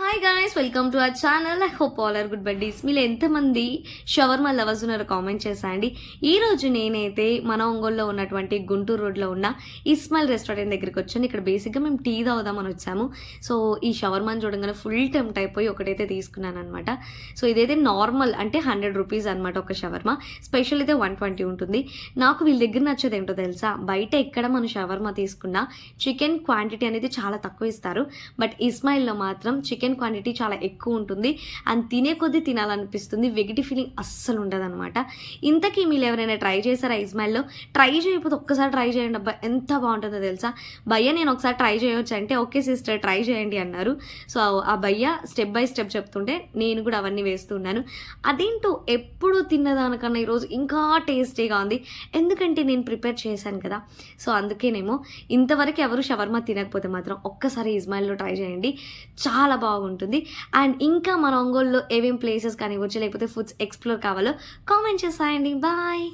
Hi guys, welcome to our channel. I hope all are good buddies. మీరు ఎంతమంది shawarma lovers ఉన్నారో comment చేసేయండి. ఈరోజు నేనైతే మన ఒంగోలులో ఉన్నటువంటి గుంటూరు రోడ్లో ఉన్న ఇస్మాయిల్ రెస్టారెంట్ దగ్గరికి వచ్చాను. ఇక్కడ బేసిక్గా మేము టీ తాగుదామని వచ్చాము. సో ఈ షవర్మాని చూడగానే ఫుల్ టెంప్ట్ అయిపోయి ఒకటైతే తీసుకున్నాను అనమాట. సో ఇదైతే నార్మల్ అంటే 100 రూపీస్ అనమాట ఒక షవర్మా. స్పెషల్ అయితే 120 ఉంటుంది. నాకు వీళ్ళ దగ్గర నచ్చేది ఏంటో తెలుసా, బయట ఎక్కడ మనం షవర్మా తీసుకున్నా చికెన్ క్వాంటిటీ అనేది చాలా తక్కువ ఇస్తారు. బట్ ఇస్మాయిల్లో మాత్రం చికెన్ క్వాంటిటీ చాలా ఎక్కువ ఉంటుంది అండ్ తినే కొద్దీ తినాలనిపిస్తుంది. వెగిటి ఫీలింగ్ అస్సలు ఉండదు అనమాట. ఇంతకీ మీరు ఎవరైనా ట్రై చేశారా ఇస్మాయిల్లో? ట్రై చేయకపోతే ఒక్కసారి ట్రై చేయండి అబ్బా, ఎంత బాగుంటుందో తెలుసా. భయ్య నేను ఒకసారి ట్రై చేయొచ్చు అంటే ఓకే సిస్టర్ ట్రై చేయండి అన్నారు. సో ఆ భయ్య స్టెప్ బై స్టెప్ చెప్తుంటే నేను కూడా అవన్నీ వేస్తున్నాను. అదేంటో ఎప్పుడు తిన్నదానికన్నా ఈరోజు ఇంకా టేస్టీగా ఉంది. ఎందుకంటే నేను ప్రిపేర్ చేశాను కదా, సో అందుకేనేమో. ఇంతవరకు ఎవరు షవర్మా తినకపోతే మాత్రం ఒక్కసారి ఇస్మాయిల్లో ట్రై చేయండి, చాలా బాగుంటుంది. అండ్ ఇంకా మన ఒంగోలులో ఏమేం ప్లేసెస్ కానివ్వచ్చు లేకపోతే ఫుడ్స్ ఎక్స్ప్లోర్ కావాలో కామెంట్ చేసేయండి. బాయ్.